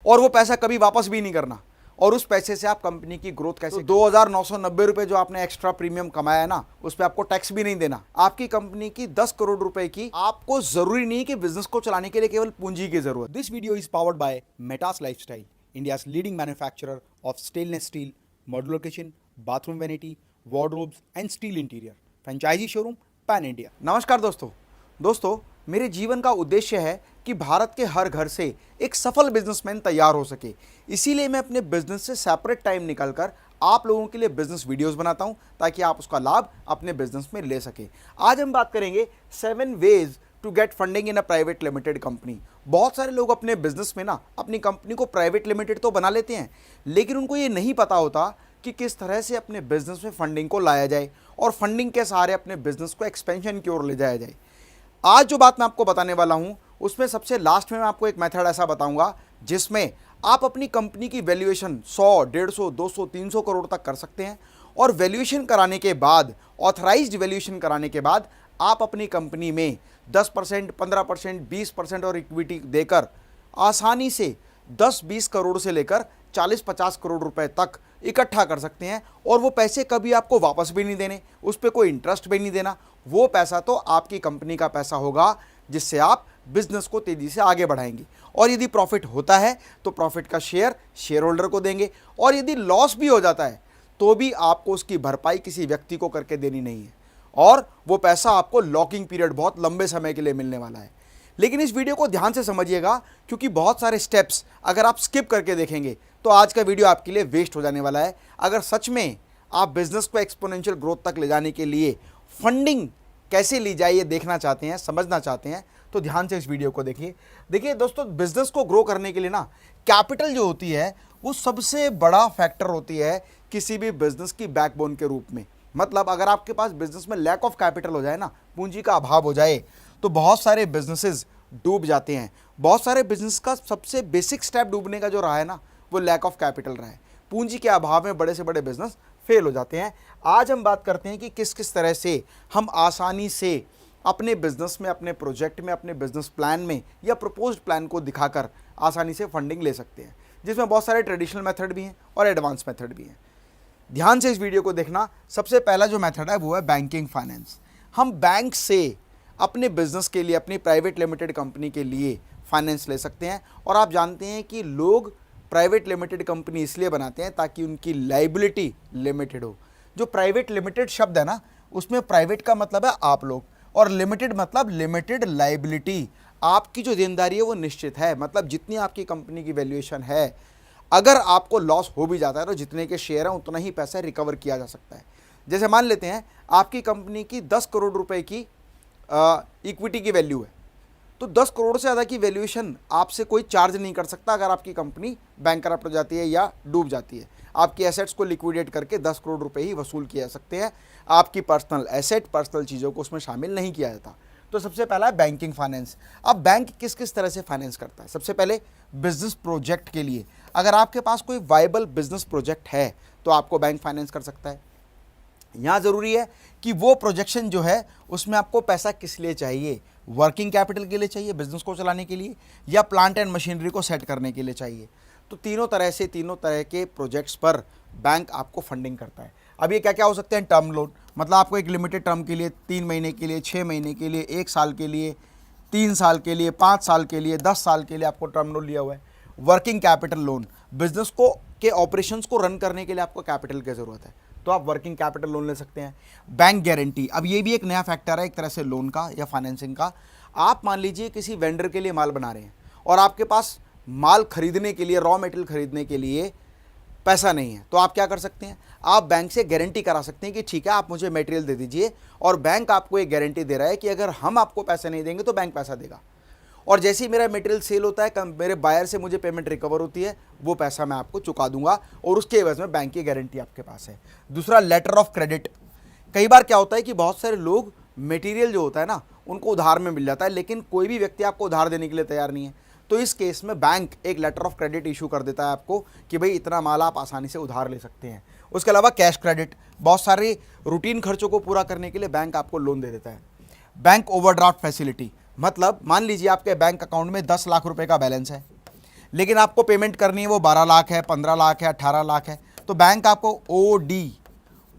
और वो पैसा कभी वापस भी नहीं करना, और उस पैसे से आप कंपनी की ग्रोथ कैसे, 2,990 रुपए जो आपने एक्स्ट्रा प्रीमियम कमाया है ना, उस पर आपको टैक्स भी नहीं देना। आपकी कंपनी की 10 करोड़ रुपए की, आपको जरूरी नहीं कि बिजनेस को चलाने के लिए केवल पूंजी की जरूरत। This video is powered by Metas lifestyle, India's leading manufacturer of stainless steel, modular kitchen, bathroom vanity, wardrobes and steel interior, franchisee showroom pan India. नमस्कार दोस्तों, मेरे जीवन का उद्देश्य है कि भारत के हर घर से एक सफल बिजनेसमैन तैयार हो सके। इसीलिए मैं अपने बिजनेस से सेपरेट टाइम निकालकर आप लोगों के लिए बिजनेस वीडियोस बनाता हूं, ताकि आप उसका लाभ अपने बिजनेस में ले सके। आज हम बात करेंगे 7 ways to get funding in a private limited company. बहुत सारे लोग अपने बिजनेस में ना अपनी कंपनी को प्राइवेट लिमिटेड तो बना लेते हैं, लेकिन उनको ये नहीं पता होता कि किस तरह से अपने बिजनेस में फंडिंग को लाया जाए और फंडिंग के सहारे अपने बिजनेस को एक्सपेंशन की ओर ले जाया जाए। आज जो बात मैं आपको बताने वाला हूं, उसमें सबसे लास्ट में मैं आपको एक मेथड ऐसा बताऊंगा जिसमें आप अपनी कंपनी की वैल्यूएशन 100, 150, 200, 300 करोड़ तक कर सकते हैं, और वैल्यूएशन कराने के बाद, ऑथराइज्ड वैल्यूएशन कराने के बाद, आप अपनी कंपनी में 10%, 15%, 20% और इक्विटी देकर आसानी से 10-20 करोड़ से लेकर 40-50 करोड़ रुपए तक इकट्ठा कर सकते हैं। और वो पैसे कभी आपको वापस भी नहीं देने, उस पर कोई इंटरेस्ट भी नहीं देना। वो पैसा तो आपकी कंपनी का पैसा होगा, जिससे आप बिजनेस को तेजी से आगे बढ़ाएंगे। और यदि प्रॉफिट होता है तो प्रॉफिट का शेयर होल्डर को देंगे, और यदि लॉस भी हो जाता है तो भी आपको उसकी भरपाई किसी व्यक्ति को करके देनी नहीं है, और वो पैसा आपको लॉकिंग पीरियड बहुत लंबे समय के लिए मिलने वाला है। लेकिन इस वीडियो को ध्यान से समझिएगा, क्योंकि बहुत सारे स्टेप्स अगर आप स्किप करके देखेंगे तो आज का वीडियो आपके लिए वेस्ट हो जाने वाला है। अगर सच में आप बिजनेस को एक्सपोनेंशियल ग्रोथ तक ले जाने के लिए फंडिंग कैसे ली जाए ये देखना चाहते हैं, समझना चाहते हैं, तो ध्यान से इस वीडियो को देखिए दोस्तों, बिजनेस को ग्रो करने के लिए ना कैपिटल जो होती है वो सबसे बड़ा फैक्टर होती है किसी भी बिजनेस की बैकबोन के रूप में। मतलब अगर आपके पास बिजनेस में लैक ऑफ कैपिटल हो जाए ना, पूंजी का अभाव हो जाए, तो बहुत सारे बिजनेसेस डूब जाते हैं। बहुत सारे बिजनेस का सबसे बेसिक स्टेप डूबने का जो रहा है ना, वो लैक ऑफ कैपिटल रहा है। पूंजी के अभाव में बड़े से बड़े बिजनेस फेल हो जाते हैं। आज हम बात करते हैं कि किस किस तरह से हम आसानी से अपने बिजनेस में, अपने प्रोजेक्ट में, अपने बिजनेस प्लान में या प्रपोज्ड प्लान को दिखाकर आसानी से फंडिंग ले सकते हैं, जिसमें बहुत सारे ट्रेडिशनल मेथड भी हैं और एडवांस मेथड भी हैं। ध्यान से इस वीडियो को देखना। सबसे पहला जो मेथड है वो है बैंकिंग फाइनेंस। हम बैंक से अपने बिजनेस के लिए, अपनी प्राइवेट लिमिटेड कंपनी के लिए फाइनेंस ले सकते हैं। और आप जानते हैं कि लोग प्राइवेट लिमिटेड कंपनी इसलिए बनाते हैं ताकि उनकी लाइबिलिटी लिमिटेड हो। जो प्राइवेट लिमिटेड शब्द है ना, उसमें प्राइवेट का मतलब है आप लोग, और लिमिटेड मतलब लिमिटेड लाइबिलिटी। आपकी जो देनदारी है वो निश्चित है, मतलब जितनी आपकी कंपनी की वैल्यूएशन है, अगर आपको लॉस हो भी जाता है तो जितने के शेयर हैं उतना ही पैसा रिकवर किया जा सकता है। जैसे मान लेते हैं आपकी कंपनी की 10 करोड़ रुपए की इक्विटी की वैल्यू है, तो 10 करोड़ से ज़्यादा की वैल्यूएशन आपसे कोई चार्ज नहीं कर सकता अगर आपकी कंपनी बैंकरप्ट हो जाती है या डूब जाती है। आपकी एसेट्स को लिक्विडेट करके 10 करोड़ रुपए ही वसूल किए जा सकते हैं। आपकी पर्सनल एसेट, पर्सनल चीज़ों को उसमें शामिल नहीं किया जाता। तो सबसे पहला है बैंकिंग फाइनेंस। अब बैंक किस किस तरह से फाइनेंस करता है? सबसे पहले बिजनेस प्रोजेक्ट के लिए, अगर आपके पास कोई वाइबल बिजनेस प्रोजेक्ट है तो आपको बैंक फाइनेंस कर सकता है। यहाँ ज़रूरी है कि वो प्रोजेक्शन जो है उसमें आपको पैसा किस लिए चाहिए, वर्किंग कैपिटल के लिए चाहिए बिजनेस को चलाने के लिए, या प्लांट एंड मशीनरी को सेट करने के लिए चाहिए। तो तीनों तरह के प्रोजेक्ट्स पर बैंक आपको फंडिंग करता है। अब ये क्या क्या हो सकते हैं? टर्म लोन, मतलब आपको एक लिमिटेड टर्म के लिए 3 महीने के लिए, 6 महीने के लिए, 1 साल के लिए, 3 साल के लिए, 5 साल के लिए, 10 साल के लिए आपको टर्म लोन लिया हुआ है। वर्किंग कैपिटल लोन, बिजनेस को के ऑपरेशंस को रन करने के लिए आपको कैपिटल की ज़रूरत है, तो आप वर्किंग कैपिटल लोन ले सकते हैं। बैंक गारंटी, अब ये भी एक नया फैक्टर है एक तरह से लोन का या फाइनेंसिंग का। आप मान लीजिए किसी वेंडर के लिए माल बना रहे हैं और आपके पास माल खरीदने के लिए, रॉ मटेरियल खरीदने के लिए पैसा नहीं है, तो आप क्या कर सकते हैं? आप बैंक से गारंटी करा सकते हैं कि ठीक है, आप मुझे मटेरियल दे दीजिए, और बैंक आपको एक गारंटी दे रहा है कि अगर हम आपको पैसा नहीं देंगे तो बैंक पैसा देगा। और जैसे ही मेरा मटेरियल सेल होता है, मेरे बायर से मुझे पेमेंट रिकवर होती है, वो पैसा मैं आपको चुका दूंगा, और उसके एवज में बैंक की गारंटी आपके पास है। दूसरा, लेटर ऑफ क्रेडिट। कई बार क्या होता है कि बहुत सारे लोग मटेरियल जो होता है ना, उनको उधार में मिल जाता है, लेकिन कोई भी व्यक्ति आपको उधार देने के लिए तैयार नहीं है। तो इस केस में बैंक एक लेटर ऑफ क्रेडिट इशू कर देता है आपको कि भाई इतना माल आप आसानी से उधार ले सकते हैं। उसके अलावा कैश क्रेडिट, बहुत सारे रूटीन खर्चों को पूरा करने के लिए बैंक आपको लोन दे देता है। बैंक ओवरड्राफ्ट फैसिलिटी, मतलब मान लीजिए आपके बैंक अकाउंट में 10 लाख रुपए का बैलेंस है, लेकिन आपको पेमेंट करनी है वो 12 लाख है, 15 लाख है, 18 लाख है, तो बैंक आपको OD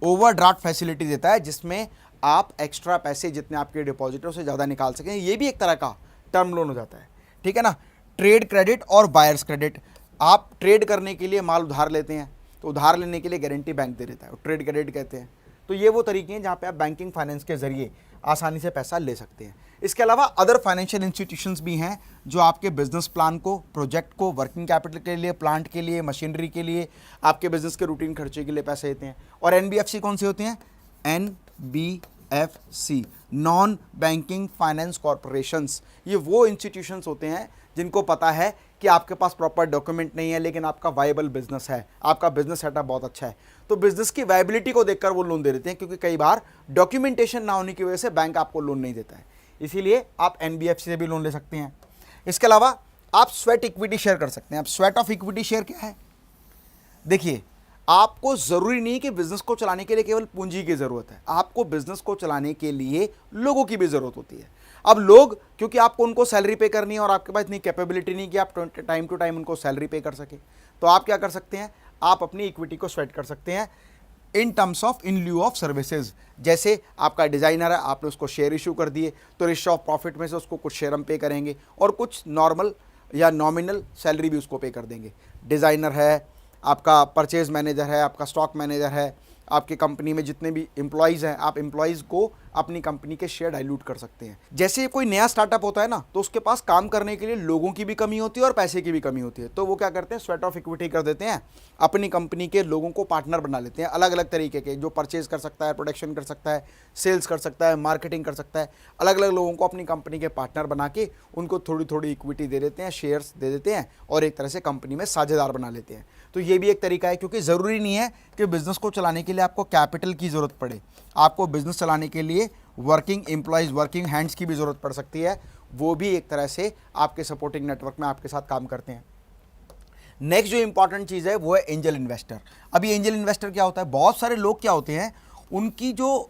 ओवरड्राफ्ट फैसिलिटी देता है, जिसमें आप एक्स्ट्रा पैसे जितने आपके डिपॉजिट है उससे ज़्यादा निकाल सकें। ये भी एक तरह का टर्म लोन हो जाता है, ठीक है ना। ट्रेड क्रेडिट और बायर्स क्रेडिट, आप ट्रेड करने के लिए माल उधार लेते हैं तो उधार लेने के लिए गारंटी बैंक दे देता है, ट्रेड क्रेडिट कहते हैं। तो ये वो तरीके हैं जहाँ पे आप बैंकिंग फाइनेंस के जरिए आसानी से पैसा ले सकते हैं। इसके अलावा अदर फाइनेंशियल इंस्टीट्यूशंस भी हैं जो आपके बिजनेस प्लान को, प्रोजेक्ट को, वर्किंग कैपिटल के लिए, प्लांट के लिए, मशीनरी के लिए, आपके बिजनेस के रूटीन खर्चे के लिए पैसे देते हैं। और NBFC कौन से होते हैं? NBFC, non banking finance corporations. ये वो इंस्टीट्यूशंस होते हैं जिनको पता है कि आपके पास प्रॉपर डॉक्यूमेंट नहीं है लेकिन आपका वायबल बिजनेस है, आपका बिजनेस सेटअप बहुत अच्छा है, तो बिजनेस की वायबिलिटी को देखकर वो लोन दे देते हैं, क्योंकि कई बार डॉक्यूमेंटेशन ना होने की वजह से बैंक आपको लोन नहीं देता है। इसीलिए आप NBFC से भी लोन ले सकते हैं। इसके अलावा आप स्वेट इक्विटी शेयर कर सकते हैं। अब स्वेट ऑफ इक्विटी शेयर क्या है? देखिए, आपको ज़रूरी नहीं कि बिजनेस को चलाने के लिए केवल पूंजी की ज़रूरत है, आपको बिजनेस को चलाने के लिए लोगों की भी ज़रूरत होती है। अब लोग, क्योंकि आपको उनको सैलरी पे करनी है और आपके पास इतनी कैपेबिलिटी नहीं कि आप टाइम टू टाइम उनको सैलरी पे कर सके, तो आप क्या कर सकते हैं? आप अपनी इक्विटी को स्वेट कर सकते हैं in terms of, in lieu of services. जैसे आपका डिज़ाइनर है, आपने उसको शेयर इशू कर दिए, तो रेशियो ऑफ प्रॉफिट में से उसको कुछ शेयर हम पे करेंगे और कुछ नॉर्मल या नॉमिनल सैलरी भी उसको पे कर देंगे। डिज़ाइनर है, आपका परचेज मैनेजर है, आपका स्टॉक मैनेजर है, आपकी कंपनी में जितने भी एम्प्लॉयज़ हैं, आप एम्प्लॉयज़ को अपनी कंपनी के शेयर डाइल्यूट कर सकते हैं। जैसे कोई नया स्टार्टअप होता है ना, तो उसके पास काम करने के लिए लोगों की भी कमी होती है और पैसे की भी कमी होती है, तो वो क्या करते हैं? स्वेट ऑफ इक्विटी कर देते हैं, अपनी कंपनी के लोगों को पार्टनर बना लेते हैं, अलग अलग तरीके के, जो परचेज कर सकता है, प्रोडक्शन कर सकता है, सेल्स कर सकता है, मार्केटिंग कर सकता है, अलग अलग लोगों को अपनी कंपनी के पार्टनर बना के उनको थोड़ी थोड़ी इक्विटी दे देते हैं, शेयर्स दे देते हैं और एक तरह से कंपनी में साझेदार बना लेते हैं। तो ये भी एक तरीका है, क्योंकि ज़रूरी नहीं है कि बिज़नेस को चलाने के लिए आपको कैपिटल की ज़रूरत पड़े, आपको बिज़नेस चलाने के लिए वर्किंग एम्प्लॉयज़, वर्किंग हैंड्स की भी ज़रूरत पड़ सकती है, वो भी एक तरह से आपके सपोर्टिंग नेटवर्क में आपके साथ काम करते हैं। नेक्स्ट जो इंपॉर्टेंट चीज़ है वो है एंजल इन्वेस्टर। अभी एंजल इन्वेस्टर क्या होता है? बहुत सारे लोग क्या होते हैं, उनकी जो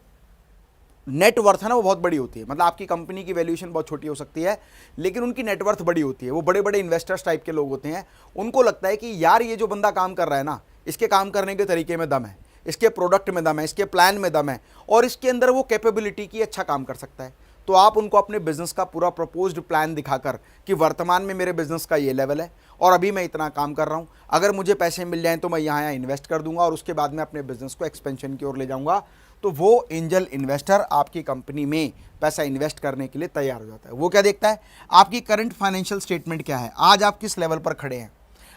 नेटवर्थ है ना वो बहुत बड़ी होती है, मतलब आपकी कंपनी की वैल्यूएशन बहुत छोटी हो सकती है लेकिन उनकी नेटवर्थ बड़ी होती है। वो बड़े बड़े इन्वेस्टर्स टाइप के लोग होते हैं, उनको लगता है कि यार ये जो बंदा काम कर रहा है ना, इसके काम करने के तरीके में दम है, इसके प्रोडक्ट में दम है, इसके प्लान में दम है और इसके अंदर वो कैपेबिलिटी की अच्छा काम कर सकता है। तो आप उनको अपने बिजनेस का पूरा प्रपोज्ड प्लान दिखाकर कि वर्तमान में मेरे बिजनेस का ये लेवल है और अभी मैं इतना काम कर रहा हूँ, अगर मुझे पैसे मिल जाएं तो मैं यहाँ इन्वेस्ट कर दूंगा और उसके बाद में अपने बिजनेस को एक्सपेंशन की ओर ले जाऊंगा, तो वो एंजल इन्वेस्टर आपकी कंपनी में पैसा इन्वेस्ट करने के लिए तैयार हो जाता है। वो क्या देखता है? आपकी करंट फाइनेंशियल स्टेटमेंट क्या है, आज आप किस लेवल पर खड़े हैं,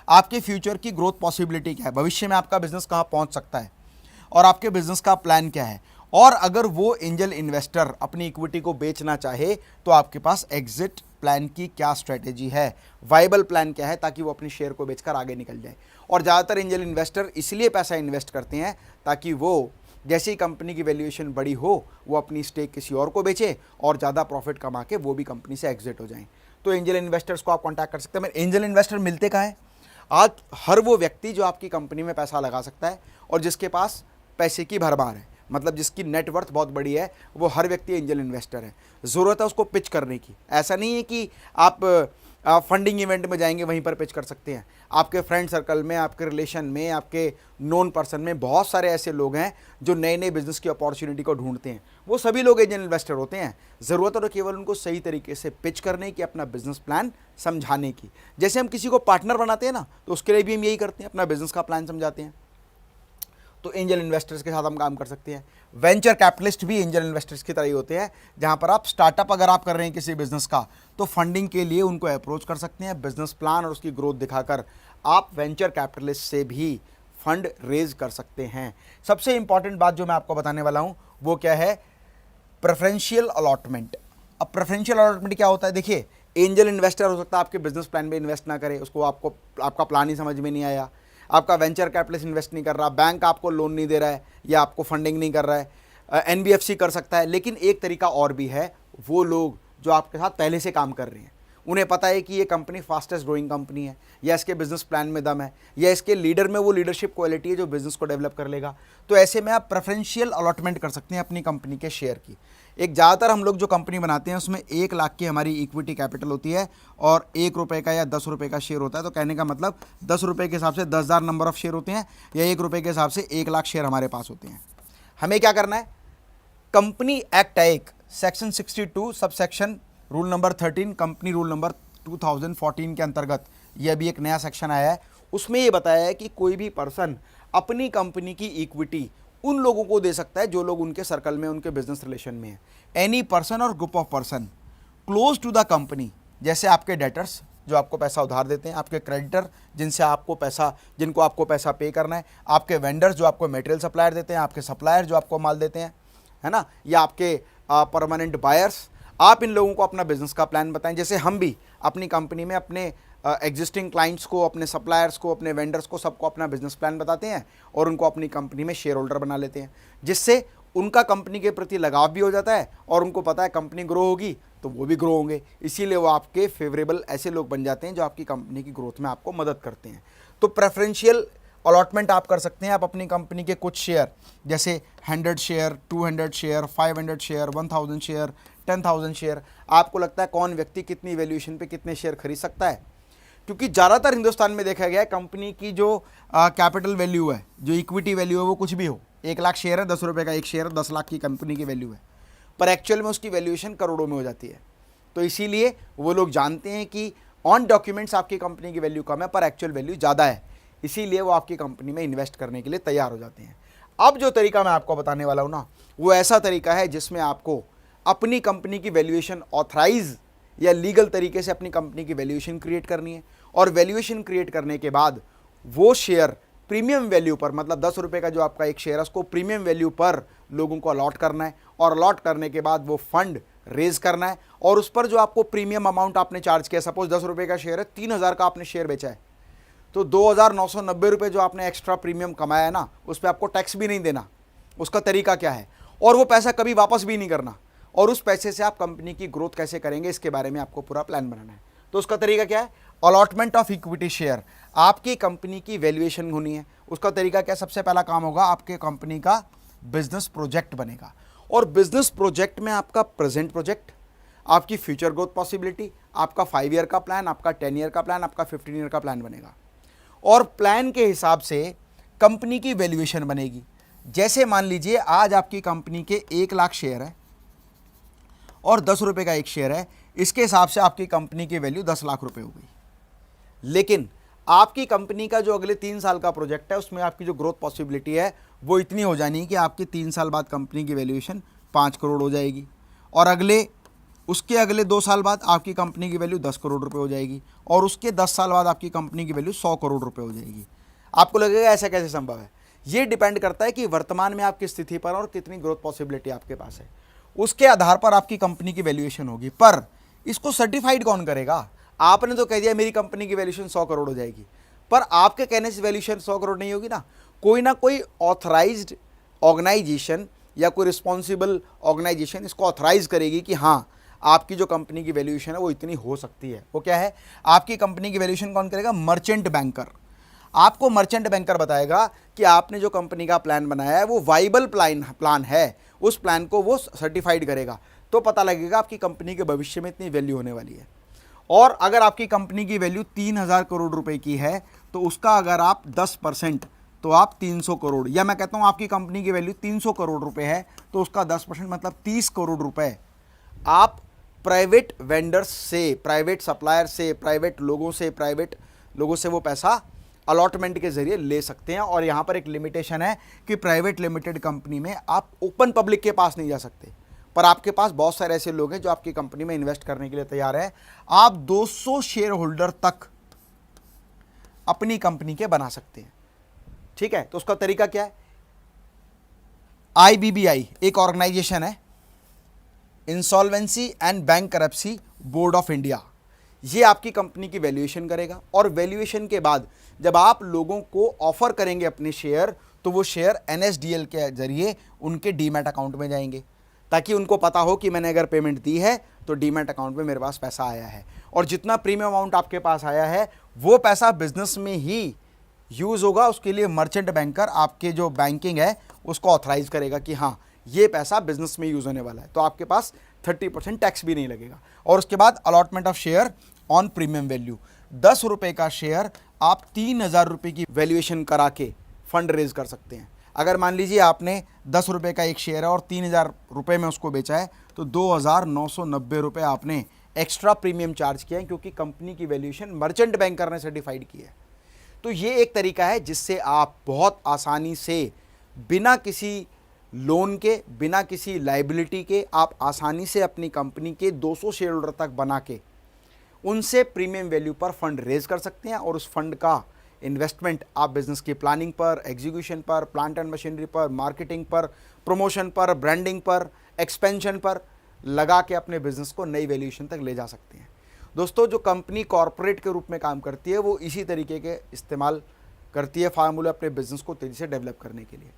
आपके फ्यूचर की ग्रोथ पॉसिबिलिटी क्या है, भविष्य में आपका बिजनेस कहाँ पहुँच सकता है और आपके बिजनेस का प्लान क्या है। और अगर वो एंजल इन्वेस्टर अपनी इक्विटी को बेचना चाहे तो आपके पास एग्जिट प्लान की क्या स्ट्रेटेजी है, वाइबल प्लान क्या है, ताकि वो अपनी शेयर को बेचकर आगे निकल जाए। और ज़्यादातर एंजल इन्वेस्टर इसलिए पैसा इन्वेस्ट करते हैं ताकि वो जैसे ही कंपनी की वैल्यूएशन बड़ी हो वो अपनी स्टेक किसी और को बेचे और ज़्यादा प्रॉफिट कमा के वो भी कंपनी से एग्जिट हो जाएं। तो एंजल इन्वेस्टर्स को आप कॉन्टैक्ट कर सकते हैं। एंजल इन्वेस्टर मिलते कहाँ हैं? आज हर वो व्यक्ति जो आपकी कंपनी में पैसा लगा सकता है और जिसके पास पैसे की भरमार है, मतलब जिसकी नेटवर्थ बहुत बड़ी है, वो हर व्यक्ति एंजल इन्वेस्टर है। ज़रूरत है उसको पिच करने की। ऐसा नहीं है कि आप फंडिंग इवेंट में जाएंगे वहीं पर पिच कर सकते हैं। आपके फ्रेंड सर्कल में, आपके रिलेशन में, आपके नोन पर्सन में बहुत सारे ऐसे लोग हैं जो नए नए बिजनेस की अपॉर्चुनिटी को ढूंढते हैं, वो सभी लोग एंजल इन्वेस्टर होते हैं। ज़रूरत है तो केवल उनको सही तरीके से पिच करने की, अपना बिजनेस प्लान समझाने की। जैसे हम किसी को पार्टनर बनाते हैं ना, तो उसके लिए भी हम यही करते हैं, अपना बिजनेस का प्लान समझाते हैं। तो एंजल इन्वेस्टर्स के साथ हम काम कर सकते हैं। वेंचर कैपिटलिस्ट भी एंजल इन्वेस्टर्स की तरह ही होते हैं, जहां पर आप स्टार्टअप अगर आप कर रहे हैं किसी बिजनेस का, तो फंडिंग के लिए उनको अप्रोच कर सकते हैं। बिजनेस प्लान और उसकी ग्रोथ दिखाकर आप वेंचर कैपिटलिस्ट से भी फंड रेज कर सकते हैं। सबसे इंपॉर्टेंट बात जो मैं आपको बताने वाला हूं वो क्या है? Preferential allotment. अब प्रेफरेंशियल अलॉटमेंट क्या होता है? देखिए, एंजल इन्वेस्टर हो सकता है आपके बिजनेस प्लान में इन्वेस्ट ना करे, उसको आपका प्लान ही समझ में नहीं आया, आपका वेंचर कैपिटलिस्ट इन्वेस्ट नहीं कर रहा, बैंक आपको लोन नहीं दे रहा है या आपको फंडिंग नहीं कर रहा है। NBFC कर सकता है। लेकिन एक तरीका और भी है, वो लोग जो आपके साथ पहले से काम कर रहे हैं, उन्हें पता है कि ये कंपनी फास्टेस्ट ग्रोइंग कंपनी है, या इसके बिजनेस प्लान में दम है, या इसके लीडर में वो लीडरशिप क्वालिटी है जो बिजनेस को डेवलप कर लेगा। तो ऐसे में आप प्रेफरेंशियल अलॉटमेंट कर सकते हैं अपनी कंपनी के शेयर की। एक ज़्यादातर हम लोग जो कंपनी बनाते हैं उसमें 1 लाख की हमारी इक्विटी कैपिटल होती है और 1 रुपये का या 10 रुपये का शेयर होता है। तो कहने का मतलब 10 रुपये के हिसाब से 10,000 नंबर ऑफ शेयर होते हैं या 1 रुपये के हिसाब से 1 लाख शेयर हमारे पास होते हैं। हमें क्या करना है, company act act section 62 sub section rule number 13 company rule number 2014 के अंतर्गत ये अभी एक नया सेक्शन आया है। उसमें ये बताया है कि कोई भी पर्सन अपनी कंपनी की इक्विटी उन लोगों को दे सकता है जो लोग उनके सर्कल में, उनके बिजनेस रिलेशन में है। एनी पर्सन और group of person close to the company, जैसे आपके डेटर्स जो आपको पैसा उधार देते हैं, आपके क्रेडिटर जिनसे आपको पैसा, जिनको आपको पैसा पे करना है, आपके वेंडर्स जो आपको मटेरियल सप्लायर देते हैं, आपके सप्लायर जो आपको माल देते हैं, है ना, या आपके परमानेंट बायर्स। आप इन लोगों को अपना बिजनेस का प्लान बताएं। जैसे हम भी अपनी कंपनी में अपने एग्जिस्टिंग क्लाइंट्स को, अपने सप्लायर्स को, अपने वेंडर्स को, सबको अपना बिजनेस प्लान बताते हैं और उनको अपनी कंपनी में शेयर होल्डर बना लेते हैं, जिससे उनका कंपनी के प्रति लगाव भी हो जाता है और उनको पता है कंपनी ग्रो होगी तो वो भी ग्रो होंगे। इसीलिए वो आपके फेवरेबल ऐसे लोग बन जाते हैं जो आपकी कंपनी की ग्रोथ में आपको मदद करते हैं। तो प्रेफरेंशियल अलॉटमेंट आप कर सकते हैं। आप अपनी कंपनी के कुछ शेयर, जैसे 100 share, 200 share, 500 share, 1000 share, 10,000 share, आपको लगता है कौन व्यक्ति कितनी वैल्यूएशन पे कितने शेयर खरीद सकता है। क्योंकि ज़्यादातर हिंदुस्तान में देखा गया है कंपनी की जो कैपिटल वैल्यू है, जो इक्विटी वैल्यू है, वो कुछ भी हो, 1 लाख शेयर है, 10 रुपये का एक शेयर, 10 लाख की कंपनी की वैल्यू है, पर एक्चुअल में उसकी वैल्यूएशन करोड़ों में हो जाती है। तो इसीलिए वो लोग जानते हैं कि ऑन डॉक्यूमेंट्स आपकी कंपनी की वैल्यू कम है पर एक्चुअल वैल्यू ज़्यादा है, इसीलिए वो आपकी कंपनी में इन्वेस्ट करने के लिए तैयार हो जाते हैं। अब जो तरीका मैं आपको बताने वाला हूँ ना, वो ऐसा तरीका है जिसमें आपको अपनी कंपनी की वैल्यूएशन ऑथराइज या लीगल तरीके से अपनी कंपनी की वैल्यूएशन क्रिएट करनी है और वैल्यूएशन क्रिएट करने के बाद वो शेयर प्रीमियम वैल्यू पर, मतलब 10 रुपये का जो आपका एक शेयर है उसको प्रीमियम वैल्यू पर लोगों को अलॉट करना है और अलॉट करने के बाद वो फंड रेज करना है और उस पर जो आपको प्रीमियम अमाउंट आपने चार्ज किया, सपोज 10 रुपये का शेयर है, 3,000 का आपने शेयर बेचा है, तो 2,990 रुपये जो आपने एक्स्ट्रा प्रीमियम कमाया है ना, उस पर आपको टैक्स भी नहीं देना। उसका तरीका क्या है और वो पैसा कभी वापस भी नहीं करना, और उस पैसे से आप कंपनी की ग्रोथ कैसे करेंगे इसके बारे में आपको पूरा प्लान बनाना है। तो उसका तरीका क्या है, अलॉटमेंट ऑफ इक्विटी शेयर। आपकी कंपनी की वैल्यूएशन होनी है। उसका तरीका क्या, सबसे पहला काम होगा आपके कंपनी का बिजनेस प्रोजेक्ट बनेगा और बिजनेस प्रोजेक्ट में आपका प्रेजेंट प्रोजेक्ट, आपकी फ्यूचर ग्रोथ पॉसिबिलिटी, आपका 5 ईयर का प्लान, आपका 10 ईयर का प्लान, आपका 15 ईयर का प्लान बनेगा और प्लान के हिसाब से कंपनी की वैल्यूएशन बनेगी। जैसे मान लीजिए आज आपकी कंपनी के 1 लाख शेयर है और 10 रुपये का एक शेयर है, इसके हिसाब से आपकी कंपनी की वैल्यू 10 लाख रुपए हो गई। लेकिन आपकी कंपनी का जो अगले 3 साल का प्रोजेक्ट है उसमें आपकी जो ग्रोथ पॉसिबिलिटी है वो इतनी हो जानी है कि आपकी 3 साल बाद कंपनी की वैल्यूएशन 5 करोड़ हो जाएगी और उसके अगले 2 साल बाद आपकी कंपनी की वैल्यू 10 करोड़ रुपए हो जाएगी और उसके 10 साल बाद आपकी कंपनी की वैल्यू 100 करोड़ रुपए हो जाएगी। आपको लगेगा ऐसा कैसे संभव है? ये डिपेंड करता है कि वर्तमान में आपकी स्थिति पर और कितनी ग्रोथ पॉसिबिलिटी आपके पास है, उसके आधार पर आपकी कंपनी की वैल्यूएशन होगी। पर इसको सर्टिफाइड कौन करेगा? आपने तो कह दिया मेरी कंपनी की वैल्यूएशन 100 करोड़ हो जाएगी, पर आपके कहने से वैल्यूएशन 100 करोड़ नहीं होगी ना कोई ऑथराइज्ड ऑर्गेनाइजेशन या कोई रिस्पॉन्सिबल ऑर्गेनाइजेशन इसको ऑथराइज करेगी कि हाँ आपकी जो कंपनी की वैल्यूएशन है वो इतनी हो सकती है। वो क्या है? आपकी कंपनी की वैल्यूएशन कौन करेगा? Merchant banker. आपको मर्चेंट बैंकर बताएगा कि आपने जो कंपनी का प्लान बनाया है वो वाइबल प्लान है, उस प्लान को वो सर्टिफाइड करेगा, तो पता लगेगा आपकी कंपनी के भविष्य में इतनी वैल्यू होने वाली है। और अगर आपकी कंपनी की वैल्यू 3,000 करोड़ रुपए की है तो उसका अगर आप 10% तो आप 300 करोड़, या मैं कहता हूँ आपकी कंपनी की वैल्यू 300 करोड़ रुपए है तो उसका 10% मतलब 30 करोड़ रुपए आप प्राइवेट वेंडर्स से, प्राइवेट सप्लायर से, प्राइवेट लोगों से वो पैसा अलॉटमेंट के जरिए ले सकते हैं। और यहाँ पर एक लिमिटेशन है कि प्राइवेट लिमिटेड कंपनी में आप ओपन पब्लिक के पास नहीं जा सकते, पर आपके पास बहुत सारे ऐसे लोग हैं जो आपकी कंपनी में इन्वेस्ट करने के लिए तैयार हैं। आप 200 शेयर होल्डर तक अपनी कंपनी के बना सकते हैं। ठीक है, तो उसका तरीका क्या है? IBBI एक ऑर्गेनाइजेशन है, insolvency and bankruptcy board of India, ये आपकी कंपनी की वैल्यूएशन करेगा और वैल्यूएशन के बाद जब आप लोगों को ऑफर करेंगे अपने शेयर तो वो शेयर NSDL के जरिए उनके डीमैट अकाउंट में जाएंगे, ताकि उनको पता हो कि मैंने अगर पेमेंट दी है तो डीमैट अकाउंट में मेरे पास पैसा आया है और जितना प्रीमियम अमाउंट आपके पास आया है वो पैसा बिजनेस में ही यूज़ होगा। उसके लिए मर्चेंट बैंकर आपके जो बैंकिंग है उसको ऑथराइज करेगा कि हाँ ये पैसा बिजनेस में यूज होने वाला है, तो आपके पास 30% टैक्स भी नहीं लगेगा। और उसके बाद allotment of share on premium value, 10 रुपये का शेयर आप 3,000 रुपये की वैल्यूएशन करा के फंड रेज कर सकते हैं। अगर मान लीजिए आपने 10 रुपये का एक शेयर है और 3,000 रुपये में उसको बेचा है, तो 2,990 रुपये आपने एक्स्ट्रा प्रीमियम चार्ज किया है, क्योंकि कंपनी की वैल्यूएशन मर्चेंट बैंकर ने सर्टिफाइड की है। तो ये एक तरीका है जिससे आप बहुत आसानी से बिना किसी लोन के, बिना किसी लाइबिलिटी के, आप आसानी से अपनी कंपनी के 200 शेयर होल्डर तक बना के उनसे प्रीमियम वैल्यू पर फंड रेज कर सकते हैं, और उस फंड का इन्वेस्टमेंट आप बिजनेस की प्लानिंग पर, एग्जीक्यूशन पर, प्लांट एंड मशीनरी पर, मार्केटिंग पर, प्रमोशन पर, ब्रांडिंग पर, एक्सपेंशन पर लगा के अपने बिजनेस को नई वैल्यूएशन तक ले जा सकते हैं। दोस्तों, जो कंपनी कॉरपोरेट के रूप में काम करती है वो इसी तरीके के इस्तेमाल करती है फार्मूले अपने बिजनेस को तेज़ी से डेवलप करने के लिए।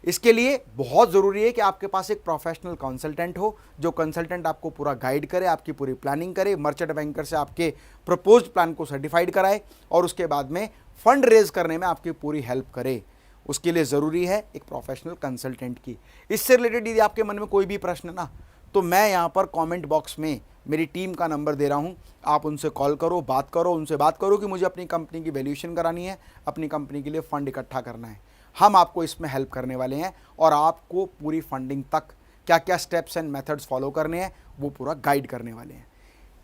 इसके लिए बहुत ज़रूरी है कि आपके पास एक प्रोफेशनल कंसल्टेंट हो, जो कंसल्टेंट आपको पूरा गाइड करे, आपकी पूरी प्लानिंग करे, मर्चेंट बैंकर से आपके प्रपोज्ड प्लान को सर्टिफाइड कराए, और उसके बाद में फंड रेज करने में आपकी पूरी हेल्प करे। उसके लिए ज़रूरी है एक प्रोफेशनल कंसल्टेंट की। इससे रिलेटेड यदि आपके मन में कोई भी प्रश्न ना, तो मैं यहाँ पर कमेंट बॉक्स में मेरी टीम का नंबर दे रहा हूँ, आप उनसे कॉल करो, बात करो, उनसे बात करो कि मुझे अपनी कंपनी की वैल्यूएशन करानी है, अपनी कंपनी के लिए फ़ंड इकट्ठा करना है। हम आपको इसमें हेल्प करने वाले हैं, और आपको पूरी फंडिंग तक क्या क्या स्टेप्स एंड मेथड्स फॉलो करने हैं वो पूरा गाइड करने वाले हैं।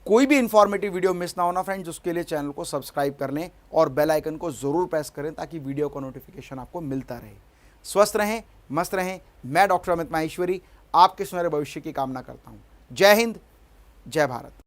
कोई भी इंफॉर्मेटिव वीडियो मिस ना होना फ्रेंड्स, उसके लिए चैनल को सब्सक्राइब कर लें और बेल आइकन को ज़रूर प्रेस करें, ताकि वीडियो का नोटिफिकेशन आपको मिलता रहे। स्वस्थ रहें, मस्त रहें। मैं डॉक्टर अमित माहेश्वरी आपके सुनहरे भविष्य की कामना करता हूँ। जय हिंद, जय भारत।